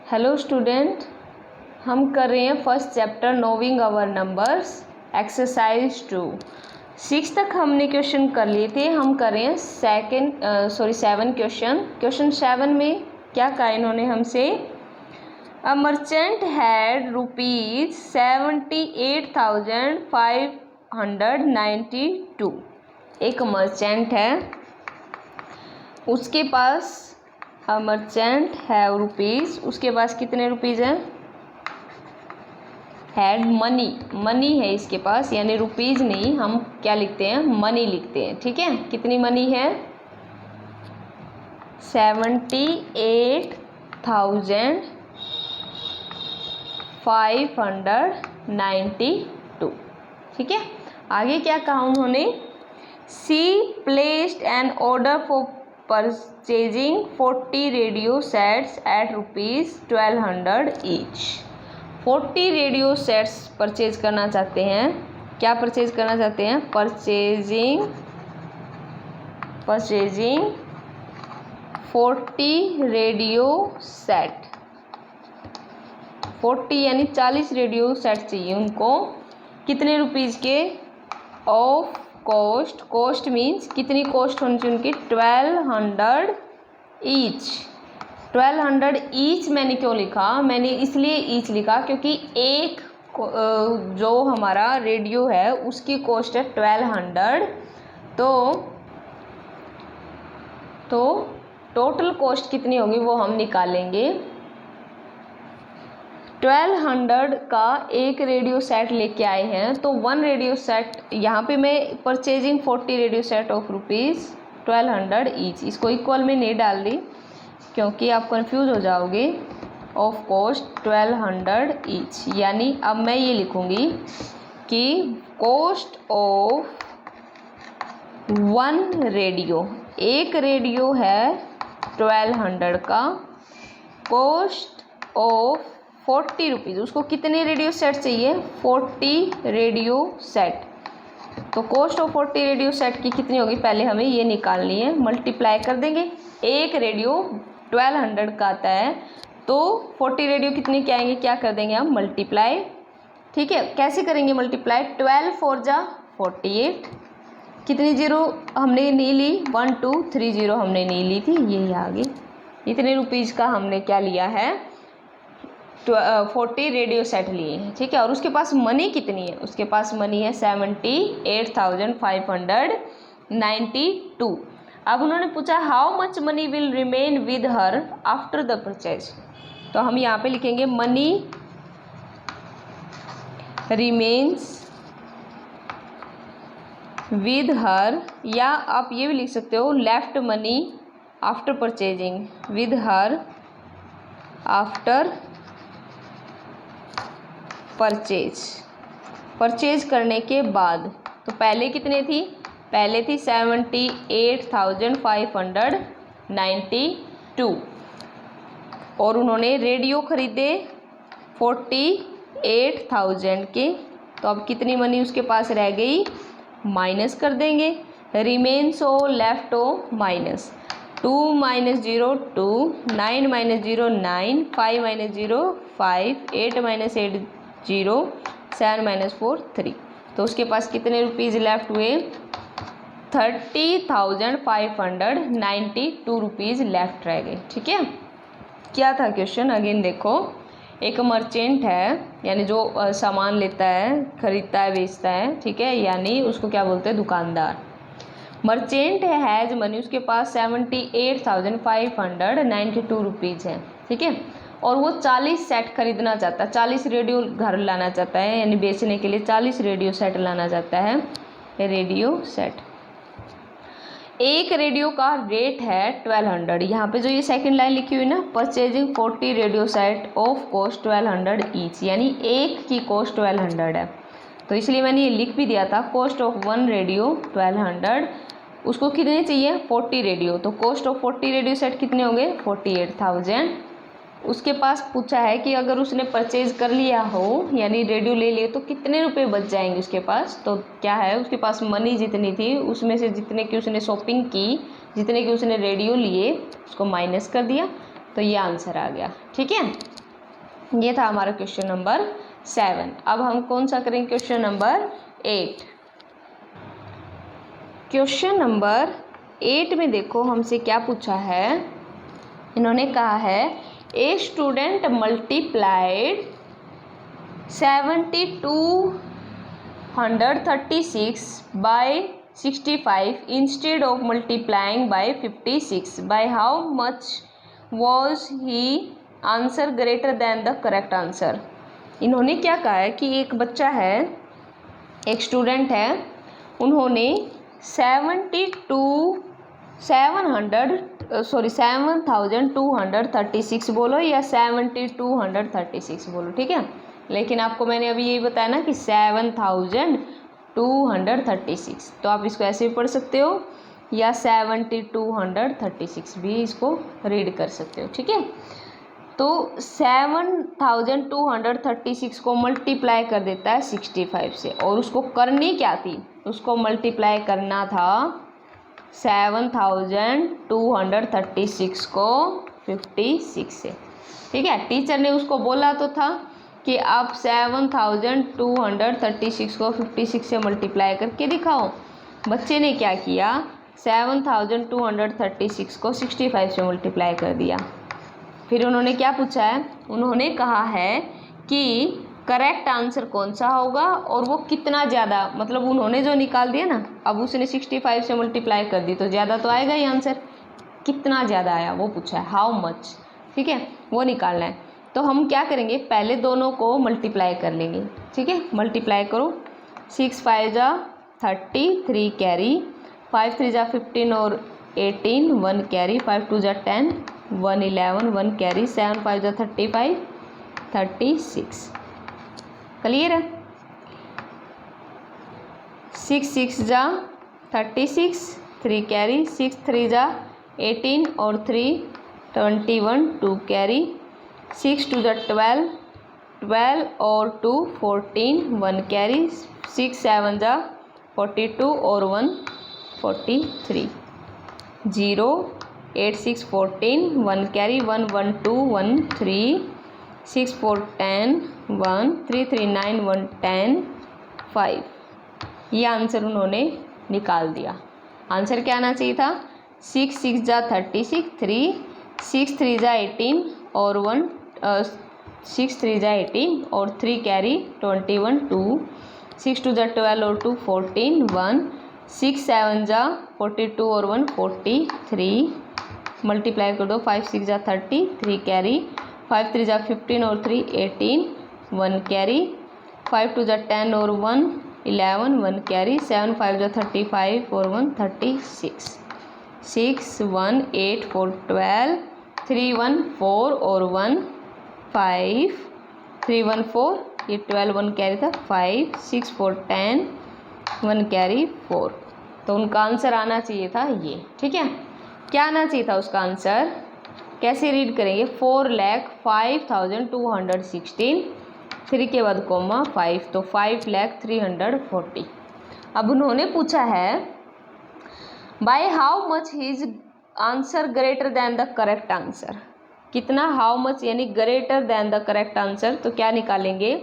Hello student, हम कर रहे हैं first chapter knowing our numbers exercise 2। 6 तक हमने क्वेश्चन कर लिए थे। हम कर रहे हैं 7 क्वेश्चन। क्वेश्चन 7 में क्या कहा इन्होंने हमसे, अ मर्चेंट हैड ₹78,592। एक मर्चेंट है, उसके पास मर्चेंट है रुपीज़, उसके पास कितने रुपीज़ हैं? हैड मनी है इसके पास, यानी रुपीज़ नहीं, हम क्या लिखते हैं? मनी लिखते हैं। ठीक है, कितनी मनी है? 78,592। ठीक है, आगे क्या कहा उन्होंने? She placed an order for purchasing 40 radio sets at ₹1200 each. 40 radio sets purchase करना चाहते हैं। क्या परचेज करना चाहते हैं? Purchasing 40 radio set. 40 यानी 40 रेडियो सेट चाहिए उनको। कितने रुपीज़ के? ऑफ कॉस्ट, कॉस्ट मीन्स कितनी कॉस्ट होनी चाहिए उनकी? 1200 ईच। 1200 ईच मैंने क्यों लिखा? मैंने इसलिए ईच लिखा क्योंकि एक जो हमारा रेडियो है उसकी कॉस्ट है 1200। तो टोटल कॉस्ट कितनी होगी वो हम निकालेंगे। 1200 का एक रेडियो सेट लेके आए हैं, तो 1 रेडियो सेट, यहाँ पे मैं purchasing 40 radio set of ₹1200 each, इसको इक्वल में नहीं डाल दी क्योंकि आप कंफ्यूज हो जाओगे। ऑफ कॉस्ट 1200 ईच, यानी अब मैं ये लिखूँगी कि कॉस्ट ऑफ 1 रेडियो, एक रेडियो है 1200 का, कॉस्ट ऑफ 40 रुपीज़, उसको कितने रेडियो सेट चाहिए? 40 रेडियो सेट। तो कॉस्ट ऑफ 40 रेडियो सेट की कितनी होगी पहले हमें ये निकालनी है, मल्टीप्लाई कर देंगे। एक रेडियो 1200 का आता है, तो 40 रेडियो कितने के आएंगे? क्या कर देंगे हम? मल्टीप्लाई। ठीक है, कैसे करेंगे मल्टीप्लाई? 12 4 जा 48। कितनी जीरो हमने नहीं ली? 1 2 3 जीरो हमने नहीं ली थी, यही आ गई। इतने रुपीज़ का हमने क्या लिया है? 40 रेडियो सेट लिए हैं। ठीक है, और उसके पास मनी कितनी है? उसके पास मनी है 78,592। अब उन्होंने पूछा how much money will remain with her after the purchase. तो हम यहाँ पे लिखेंगे मनी रिमेन्स विद हर, या आप ये भी लिख सकते हो left money after purchasing with her after purchase करने के बाद। तो पहले कितने थी? पहले थी 78,592 और उन्होंने रेडियो खरीदे 48,000 के। तो अब कितनी मनी उसके पास रह गई? माइनस कर देंगे, रिमेन्स हो लेफ्ट हो माइनस। 2 - 0 2, 9 - 0 9, 5 - 0 5, 8 - 8 0, 7 - 4 3। तो उसके पास कितने रुपीज़ लेफ्ट हुए? 30,592 रुपीज़ लेफ्ट रह गए। ठीक है, क्या था क्वेश्चन? अगेन देखो, एक मर्चेंट है, यानी जो सामान लेता है, खरीदता है, बेचता है। ठीक है, यानी उसको क्या बोलते हैं? दुकानदार। मर्चेंट है, हैज़ मनी, उसके पास 78,592 रुपीज़ है। ठीक है, और वो 40 सेट खरीदना चाहता है, 40 रेडियो घर लाना चाहता है, यानी बेचने के लिए 40 रेडियो सेट लाना चाहता है। रेडियो सेट, एक रेडियो का रेट है 1200। यहाँ पे जो ये सेकंड लाइन लिखी हुई ना, purchasing 40 radio set of cost 1200 each, यानी एक की कॉस्ट 1200 है। तो इसलिए मैंने ये लिख भी दिया था, कॉस्ट ऑफ 1 रेडियो 1200। उसको कितने चाहिए? 40 रेडियो। तो कॉस्ट ऑफ 40 रेडियो सेट कितने होंगे? 48,000। उसके पास पूछा है कि अगर उसने परचेज कर लिया हो, यानी रेडियो ले लिए, तो कितने रुपए बच जाएंगे उसके पास? तो क्या है, उसके पास मनी जितनी थी उसमें से जितने की उसने शॉपिंग की, जितने की उसने रेडियो लिए, उसको माइनस कर दिया, तो ये आंसर आ गया। ठीक है। ये था हमारा क्वेश्चन नंबर 7। अब हम कौन सा करेंगे, क्वेश्चन नंबर 8। क्वेश्चन नंबर 8 में देखो हमसे क्या पूछा है। इन्होंने कहा है a student multiplied 7236 by 65 instead of multiplying by 56 by how much was he answer greater than the correct answer. इन्होंने क्या कहा है कि एक बच्चा है, एक स्टूडेंट है, उन्होंने 7236 बोलो या 7236 बोलो, ठीक है। लेकिन आपको मैंने अभी यही बताया ना कि 7236, तो आप इसको ऐसे भी पढ़ सकते हो या 7236 भी इसको रीड कर सकते हो, ठीक है। तो 7236 को मल्टीप्लाई कर देता है 65 से, और उसको करनी क्या थी, उसको मल्टीप्लाई करना था 7236 को 56 से, ठीक है। टीचर ने उसको बोला तो था कि आप 7236 को 56 से मल्टीप्लाई करके दिखाओ। बच्चे ने क्या किया, 7236 को 65 से मल्टीप्लाई कर दिया। फिर उन्होंने क्या पूछा है, उन्होंने कहा है कि करेक्ट आंसर कौन सा होगा और वो कितना ज़्यादा, मतलब उन्होंने जो निकाल दिया ना, अब उसने 65 से मल्टीप्लाई कर दी तो ज़्यादा तो आएगा ही आंसर, कितना ज़्यादा आया वो पूछा है, हाउ मच, ठीक है, वो निकालना है। तो हम क्या करेंगे, पहले दोनों को मल्टीप्लाई कर लेंगे, ठीक है। मल्टीप्लाई करो, 6 5 जा 30, 3 कैरी, 5 3 जा 15 और 18, 1 कैरी, 5 2 जा 10, 1 11, 1 कैरी, 7 5 जा 35, 36। क्लियर है। 6 6 जा 36, 3 कैरी, 6 3 जा 18 और 3 21, 2 कैरी, 6 2 जा 12, 12 और 2 14, 1 कैरी, 6 7 जा 42 और 1 43, 0 8 6 14, 1 कैरी, 1 1 2 1 3, 6 4 10, 1 3 3 9 1 10 5। ये आंसर उन्होंने निकाल दिया। आंसर क्या आना चाहिए था, 6 6 जा 36, 3 6 3 जा 18 और 6 3 जा 18 और 3 कैरी 21, 2 6 2 जा 12 और 2 14, 1 6 7 जा 42 और 1 43। मल्टीप्लाई कर दो, 5 6 जा 30, 3 कैरी, 5 3 जा 15 और 3 18, 1 कैरी, 5 2 जा 10 और 1 11, 1 कैरी, 7 5 जा 35 और 1 36, 6 1 8 4 12, 3 1 4 और 1 5, 3 1 4, ये 12 1 कैरी था, 5 6 4 10, 1 कैरी 4। तो उनका आंसर आना चाहिए था ये, ठीक है। क्या आना चाहिए था उसका आंसर, कैसे रीड करेंगे, 4,05,216, 3 के बाद कोमा 5, तो 5,03,40। अब उन्होंने पूछा है bye how much his answer greater than the correct answer, कितना, हाउ मच यानी greater than the correct answer. तो क्या निकालेंगे,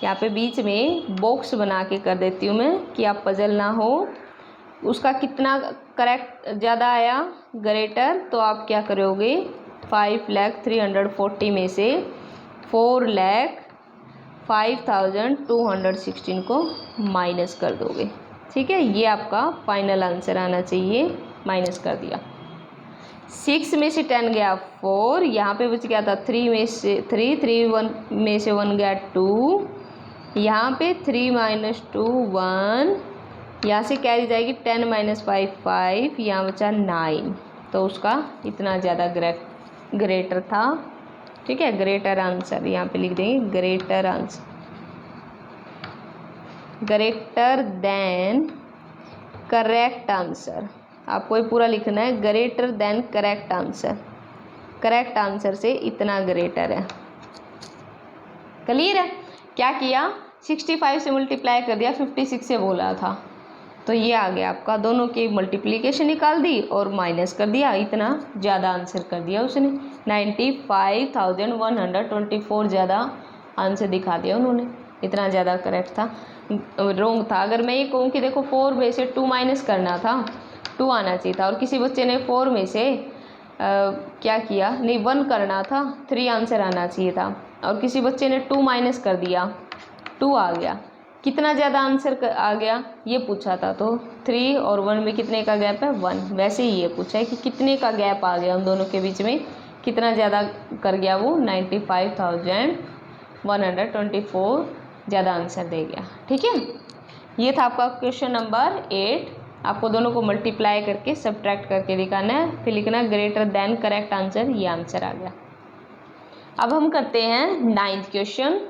यहाँ पे बीच में बॉक्स बना के कर देती हूँ मैं कि आप पजल ना हो। उसका कितना करेक्ट ज़्यादा आया, ग्रेटर, तो आप क्या करोगे, 5,03,40 में से 4,05,216 को माइनस कर दोगे, ठीक है। ये आपका फाइनल आंसर आना चाहिए, माइनस कर दिया। 6 में से 10 गया 4, यहाँ पे बच गया था 3 में से 3 3 1 में से 1 गया 2, यहाँ पे 3 - 2 1, यहाँ से कैरी जाएगी 10 - 5 5, यहाँ बचा 9। तो उसका इतना ज़्यादा ग्रेटर था, ठीक है। ग्रेटर आंसर यहाँ पे लिख देंगे, greater answer, greater then correct answer. आपको ये पूरा लिखना है, greater than correct answer, correct answer से इतना ग्रेटर है। क्लियर है। क्या किया, 65 से मल्टीप्लाई कर दिया, 56 से बोला था, तो ये आ गया आपका, दोनों की मल्टीप्लिकेशन निकाल दी और माइनस कर दिया, इतना ज़्यादा आंसर कर दिया उसने, 95,124 ज़्यादा आंसर दिखा दिया उन्होंने, इतना ज़्यादा करेक्ट था। रोंग था। अगर मैं ये कहूँ कि देखो 4 में से 2 माइनस करना था, 2 आना चाहिए था, और किसी बच्चे ने 4 में से क्या किया, नहीं 1 करना था, 3 आंसर आना चाहिए था, और किसी बच्चे ने 2 माइनस कर दिया, 2 आ गया, कितना ज़्यादा आंसर आ गया ये पूछा था। तो 3 और 1 में कितने का गैप है, 1। वैसे ही ये पूछा है कि कितने का गैप आ गया उन दोनों के बीच में, कितना ज़्यादा कर गया वो, 95,124 ज़्यादा आंसर दे गया। ठीक है, ये था आपका क्वेश्चन नंबर 8। आपको दोनों को मल्टीप्लाई करके सब्ट्रैक्ट करके दिखाना है, फिर लिखना ग्रेटर देन करेक्ट आंसर, ये आंसर आ गया। अब हम करते हैं 9th क्वेश्चन।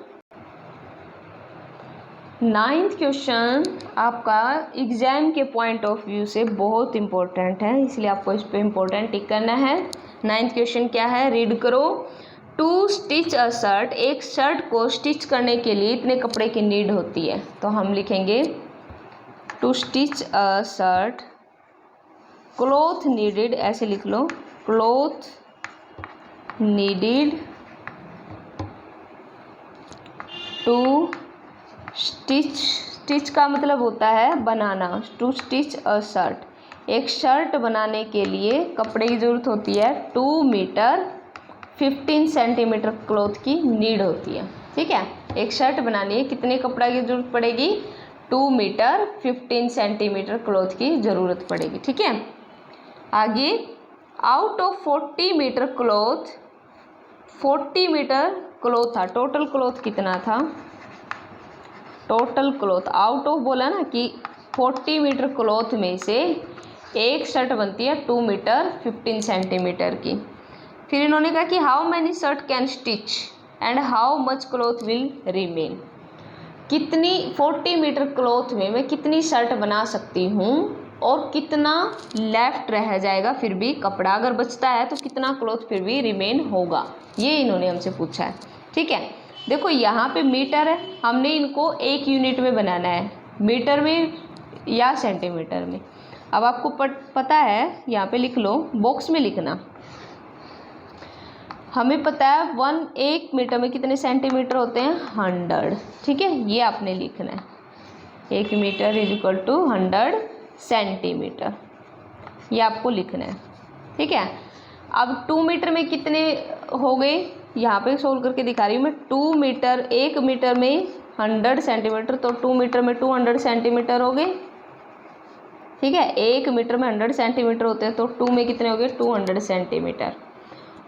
9th क्वेश्चन आपका एग्जाम के पॉइंट ऑफ व्यू से बहुत इंपॉर्टेंट है, इसलिए आपको इस पर इम्पोर्टेंट टिक करना है। 9th क्वेश्चन क्या है, रीड करो। टू स्टिच अ शर्ट, एक शर्ट को स्टिच करने के लिए इतने कपड़े की नीड होती है, तो हम लिखेंगे to stitch a shirt cloth needed, ऐसे लिख लो, cloth needed to stitch, stitch का मतलब होता है बनाना, टू स्टिच अ शर्ट, एक शर्ट बनाने के लिए कपड़े की ज़रूरत होती है 2 मीटर 15 सेंटीमीटर क्लॉथ की नीड होती है। ठीक है, एक शर्ट बनानी है, कितने कपड़ा की ज़रूरत पड़ेगी, 2 मीटर 15 सेंटीमीटर क्लॉथ की ज़रूरत पड़ेगी। ठीक है, आगे out of 40 metre cloth, 40 metre cloth था, टोटल क्लॉथ कितना था, टोटल क्लॉथ आउट ऑफ बोला ना कि 40 मीटर क्लॉथ में से एक शर्ट बनती है 2 मीटर 15 सेंटीमीटर की। फिर इन्होंने कहा कि how many shirt can stitch and how much cloth will remain, कितनी 40 मीटर क्लॉथ में मैं कितनी शर्ट बना सकती हूँ और कितना लेफ्ट रह जाएगा, फिर भी कपड़ा अगर बचता है तो कितना क्लॉथ फिर भी रिमेन होगा, ये इन्होंने हमसे पूछा है। ठीक है, देखो यहाँ पे मीटर है, हमने इनको एक यूनिट में बनाना है, मीटर में या सेंटीमीटर में। अब आपको पता है, यहाँ पे लिख लो, बॉक्स में लिखना, हमें पता है 1 मीटर में कितने सेंटीमीटर होते हैं, 100। ठीक है, ये आपने लिखना है, 1 metre is equal to 100 centimetre, ये आपको लिखना है। ठीक है, अब 2 मीटर में कितने हो गए, यहाँ पे सोल्व करके दिखा रही हूँ मैं, 2 मीटर, 1 मीटर में 100 सेंटीमीटर, तो 2 मीटर में 200 सेंटीमीटर हो गए। ठीक है, 1 मीटर में 100 सेंटीमीटर होते हैं, तो 2 में कितने हो गए, 200 सेंटीमीटर,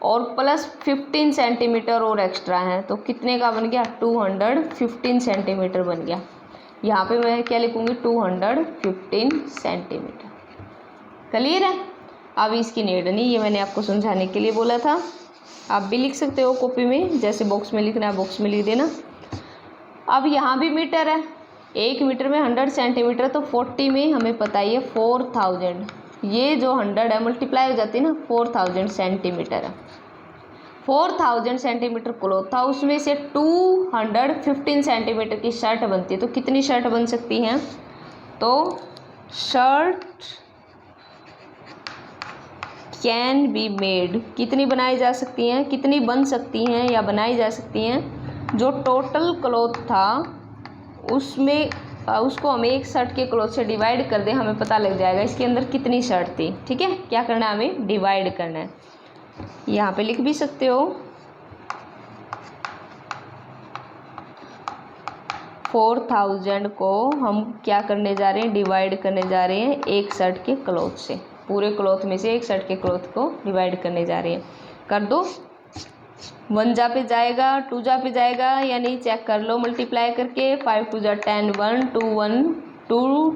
और प्लस 15 सेंटीमीटर और एक्स्ट्रा हैं, तो कितने का बन गया, 215 सेंटीमीटर बन गया। यहाँ पे मैं क्या लिखूँगी, 215 सेंटीमीटर। क्लियर है, अब इसकी नीड नहीं, ये मैंने आपको समझाने के लिए बोला था। आप भी लिख सकते हो कॉपी में, जैसे बॉक्स में लिखना है बॉक्स में लिख देना। अब यहाँ भी मीटर है, 1 मीटर में 100 सेंटीमीटर, तो 40 में हमें पता ही है 4000, ये जो 100 है मल्टीप्लाई हो जाती है ना, 4000 सेंटीमीटर है। 4000 सेंटीमीटर क्लॉथ था, उसमें से 215 सेंटीमीटर की शर्ट बनती है, तो कितनी शर्ट बन सकती हैं, तो शर्ट कैन बी मेड, कितनी बनाई जा सकती हैं, कितनी बन सकती हैं या बनाई जा सकती हैं, जो टोटल क्लॉथ था उसमें उसको हम एक शर्ट के क्लॉथ से डिवाइड कर दें, हमें पता लग जाएगा इसके अंदर कितनी शर्ट थी। ठीक है, क्या करना है, हमें डिवाइड करना है, यहाँ पे लिख भी सकते हो, 4000 को हम क्या करने जा रहे हैं, डिवाइड करने जा रहे हैं एक शर्ट के क्लॉथ से, पूरे क्लॉथ में से एक शर्ट के क्लॉथ को डिवाइड करने जा रहे हैं। कर दो, 1 जा पे जाएगा, 2 जा पे जाएगा, यानी चेक कर लो मल्टीप्लाई करके, 5 2 जा 10, 1 2 1 2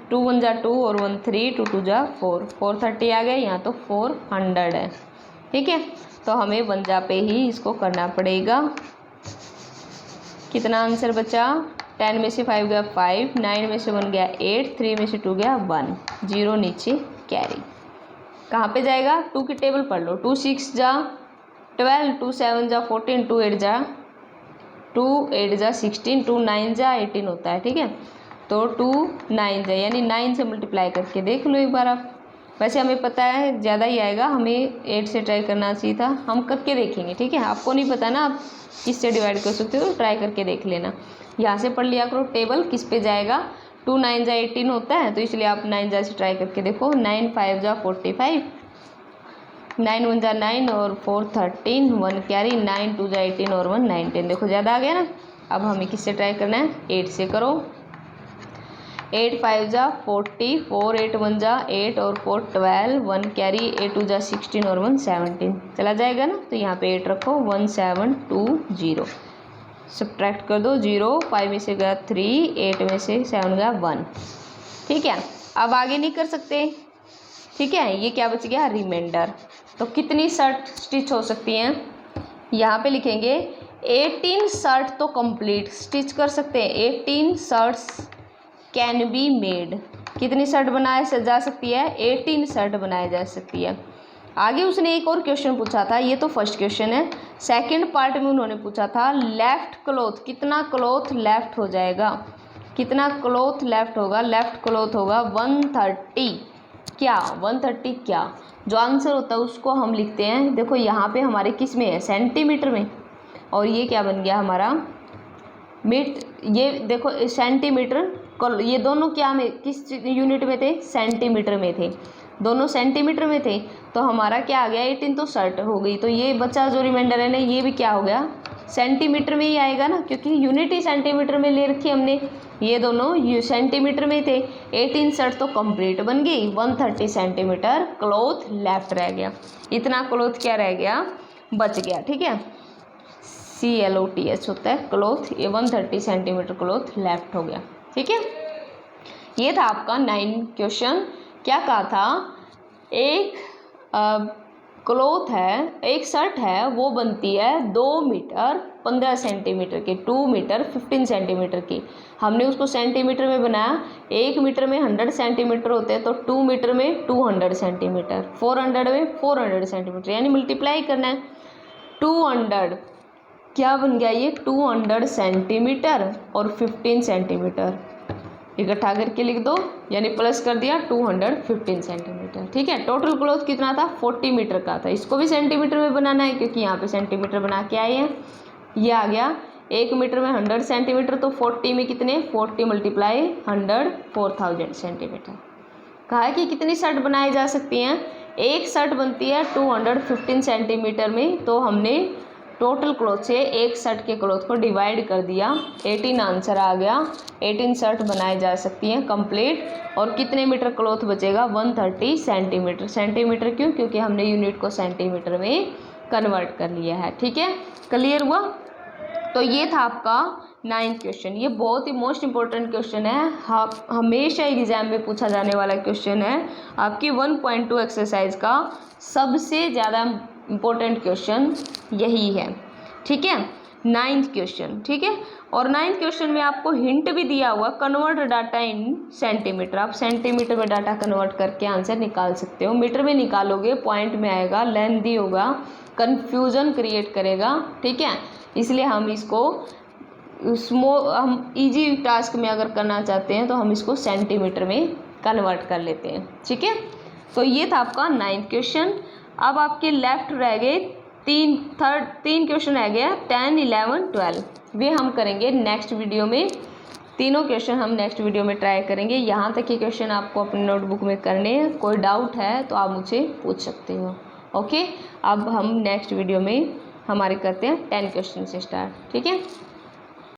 2 1 जा 2 और 1 3, 2 2 जा 4, 430 आ गए, यहाँ तो 400 है। ठीक है, तो हमें 1 जा पे ही इसको करना पड़ेगा। कितना आंसर बचा, 10 में से 5 गया 5, 9 में से 1 गया 8, 3 में से 2 गया 1, 0 नीचे कैरी। कहाँ पे जाएगा, 2 की टेबल पढ़ लो, 2 6 जा 12, 2 7 जा 14, 2 8 जा 16, 2 9 जा 18 होता है। ठीक है, तो 2 9 जाए, यानी 9 से मल्टीप्लाई करके देख लो एक बार आप। वैसे हमें पता है ज़्यादा ही आएगा, हमें 8 से ट्राई करना चाहिए था, हम करके देखेंगे, ठीक है। आपको नहीं पता ना आप किससे डिवाइड कर सकते हो, तो ट्राई करके देख लेना। यहाँ से पढ़ लिया करो टेबल किस पे जाएगा, 2 9 जा 18 होता है, तो इसलिए आप 9 जा से ट्राई करके देखो। 9 5 जा 45, 9 1 जा 9 और 4 13, 1 कैरी, 9 2 जा 18 और 1 9 10। देखो ज़्यादा आ गया ना। अब हमें किससे ट्राई करना है, 8 से करो। 8 5 जा 40, 4 8 1 जा 8 और 4 12, 1 कैरी, 8 2 जा 16 और 1 17। चला जाएगा ना, तो यहाँ पे 8 रखो। 1 7 2 0, सब्ट्रैक्ट कर दो 0, 5 में से गया 3, 8 में से 7 गया 1, ठीक है। अब आगे नहीं कर सकते, ठीक है। ये क्या बच गया, रिमाइंडर। तो कितनी शर्ट स्टिच हो सकती हैं, यहाँ पे लिखेंगे 18 शर्ट तो कंप्लीट स्टिच कर सकते हैं। 18 शर्ट्स कैन बी मेड, कितनी शर्ट बनाए जा सकती है, 18 शर्ट बनाई जा सकती है। आगे उसने एक और क्वेश्चन पूछा था, ये तो फर्स्ट क्वेश्चन है। सेकंड पार्ट में उन्होंने पूछा था लेफ्ट क्लॉथ, कितना क्लॉथ लेफ्ट हो जाएगा, कितना क्लॉथ लेफ्ट होगा। लेफ्ट क्लॉथ होगा 130, क्या 130 क्या, जो आंसर होता है उसको हम लिखते हैं। देखो यहाँ पे हमारे किस में है, सेंटीमीटर में, और ये क्या बन गया हमारा ये देखो सेंटीमीटर, ये दोनों क्या में, किस यूनिट में थे, सेंटीमीटर में थे, दोनों सेंटीमीटर में थे। तो हमारा क्या आ गया, 18 तो शर्ट हो गई, तो ये बचा जो रिमाइंडर है ना, ये भी क्या हो गया, सेंटीमीटर में ही आएगा ना, क्योंकि यूनिट ही सेंटीमीटर में ले रखी हमने। ये दोनों सेंटीमीटर में थे, 18 शर्ट तो कंप्लीट बन गई, 130 सेंटीमीटर क्लॉथ लेफ्ट रह गया। इतना क्लॉथ क्या रह गया, बच गया, ठीक है। CLOTH होता है क्लॉथ, ये 130 सेंटीमीटर क्लॉथ लेफ्ट हो गया, ठीक है। ये था आपका 9 क्वेश्चन। क्या कहा था, एक क्लॉथ है, एक शर्ट है, वो बनती है 2 मीटर 15 सेंटीमीटर की, 2 मीटर 15 सेंटीमीटर की। हमने उसको सेंटीमीटर में बनाया, 1 मीटर में 100 सेंटीमीटर होते हैं, तो 2 मीटर में 200 सेंटीमीटर, 400 में 400 सेंटीमीटर, यानी मल्टीप्लाई करना है। 200 क्या बन गया, ये 200 सेंटीमीटर और 15 सेंटीमीटर इकट्ठा करके लिख दो, यानी प्लस कर दिया 215 सेंटीमीटर, ठीक है। टोटल क्लॉथ कितना था, 40 मीटर का था। इसको भी सेंटीमीटर में बनाना है, क्योंकि यहाँ पे सेंटीमीटर बना के आए हैं। ये आ गया 1 मीटर में 100 सेंटीमीटर, तो 40 में कितने, 40 मल्टीप्लाई 100, 4000 सेंटीमीटर। कहा है कि कितनी शर्ट बनाई जा सकती हैं, एक शर्ट बनती है 215 सेंटीमीटर में, तो हमने टोटल क्लॉथ से एक शर्ट के क्लॉथ को डिवाइड कर दिया, 18 आंसर आ गया। 18 शर्ट बनाई जा सकती हैं कंप्लीट, और कितने मीटर क्लॉथ बचेगा, 130 सेंटीमीटर। सेंटीमीटर क्यों, क्योंकि हमने यूनिट को सेंटीमीटर में कन्वर्ट कर लिया है, ठीक है। क्लियर हुआ। तो ये था आपका 9 क्वेश्चन। ये बहुत ही मोस्ट इंपॉर्टेंट क्वेश्चन है, हमेशा एग्जाम में पूछा जाने वाला क्वेश्चन है। आपकी 1.2 एक्सरसाइज का सबसे ज़्यादा इम्पोर्टेंट क्वेश्चन यही है, ठीक है। 9th क्वेश्चन, ठीक है। और 9th क्वेश्चन में आपको हिंट भी दिया हुआ, कन्वर्ट डाटा इन सेंटीमीटर। आप सेंटीमीटर में डाटा कन्वर्ट करके आंसर निकाल सकते हो। मीटर में निकालोगे पॉइंट में आएगा, लेंथी होगा, कन्फ्यूज़न क्रिएट करेगा, ठीक है। इसलिए हम इसको हम इजी टास्क में अगर करना चाहते हैं तो हम इसको सेंटीमीटर में कन्वर्ट कर लेते हैं, ठीक है। तो ये था आपका 9th क्वेश्चन। अब आपके लेफ्ट रह गए 3 क्वेश्चन रह गया, 10 11 12। वे हम करेंगे नेक्स्ट वीडियो में। तीनों क्वेश्चन हम नेक्स्ट वीडियो में ट्राई करेंगे। यहाँ तक के क्वेश्चन आपको अपनी नोटबुक में करने हैं। कोई डाउट है तो आप मुझे पूछ सकते हो, ओके। अब हम नेक्स्ट वीडियो में हमारे करते हैं 10 क्वेश्चन से स्टार्ट, ठीक है।